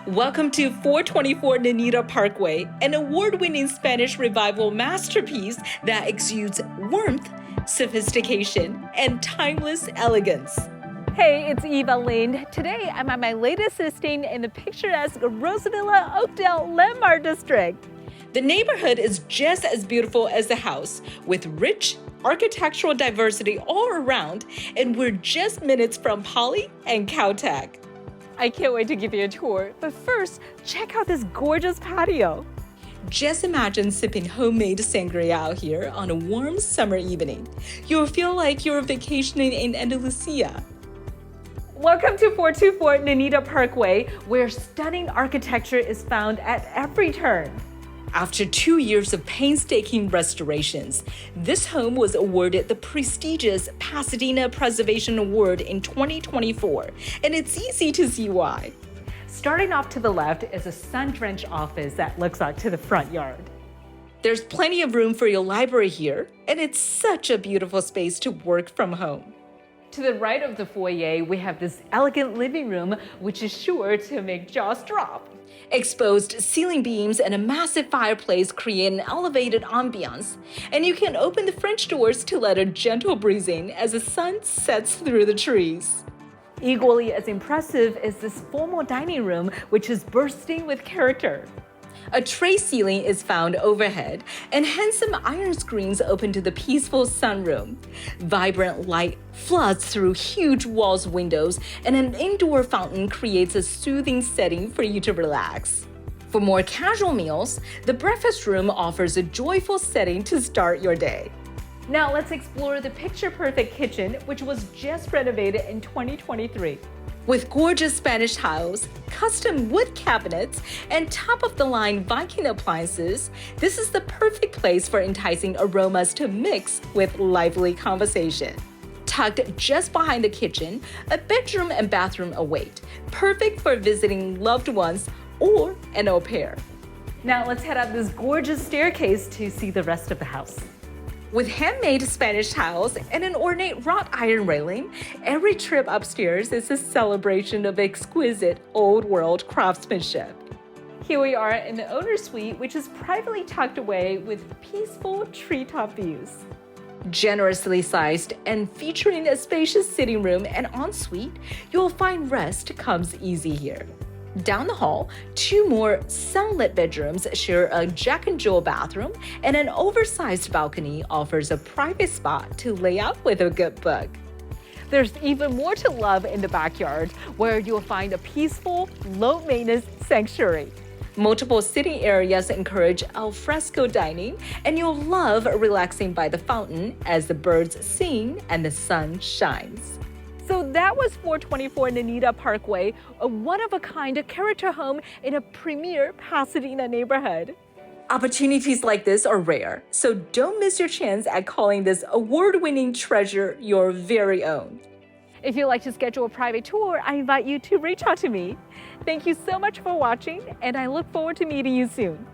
Welcome to 424 Ninita Parkway, an award-winning Spanish Revival masterpiece that exudes warmth, sophistication, and timeless elegance. Hey, it's Eva Lynn. Today, I'm at my latest listing in the picturesque Rose Villa-Oakdale Landmark District. The neighborhood is just as beautiful as the house, with rich architectural diversity all around, and we're just minutes from Poly and Caltech. I can't wait to give you a tour, but first, check out this gorgeous patio. Just imagine sipping homemade sangria out here on a warm summer evening. You'll feel like you're vacationing in Andalusia. Welcome to 424 Ninita Parkway, where stunning architecture is found at every turn. After 2 years of painstaking restorations, this home was awarded the prestigious Pasadena Preservation Award in 2024, and it's easy to see why. Starting off to the left is a sun-drenched office that looks out to the front yard. There's plenty of room for your library here, and it's such a beautiful space to work from home. To the right of the foyer, we have this elegant living room, which is sure to make jaws drop. Exposed ceiling beams and a massive fireplace create an elevated ambiance, and you can open the French doors to let a gentle breeze in as the sun sets through the trees. Equally as impressive is this formal dining room, which is bursting with character. A tray ceiling is found overhead, and handsome iron screens open to the peaceful sunroom. Vibrant light floods through huge walls windows, and an indoor fountain creates a soothing setting for you to relax. For more casual meals, the breakfast room offers a joyful setting to start your day. Now let's explore the picture-perfect kitchen, which was just renovated in 2023. With gorgeous Spanish tiles, custom wood cabinets, and top-of-the-line Viking appliances, this is the perfect place for enticing aromas to mix with lively conversation. Tucked just behind the kitchen, a bedroom and bathroom await, perfect for visiting loved ones or an au pair. Now let's head up this gorgeous staircase to see the rest of the house. With handmade Spanish tiles and an ornate wrought iron railing, every trip upstairs is a celebration of exquisite old-world craftsmanship. Here we are in the owner's suite, which is privately tucked away with peaceful treetop views. Generously sized and featuring a spacious sitting room and ensuite, you'll find rest comes easy here. Down the hall, 2 more sunlit bedrooms share a Jack and Jill bathroom, and an oversized balcony offers a private spot to lay out with a good book. There's even more to love in the backyard, where you'll find a peaceful, low-maintenance sanctuary. Multiple sitting areas encourage al fresco dining, and you'll love relaxing by the fountain as the birds sing and the sun shines. So that was 424 Ninita Parkway, a one-of-a-kind character home in a premier Pasadena neighborhood. Opportunities like this are rare, so don't miss your chance at calling this award-winning treasure your very own. If you'd like to schedule a private tour, I invite you to reach out to me. Thank you so much for watching, and I look forward to meeting you soon.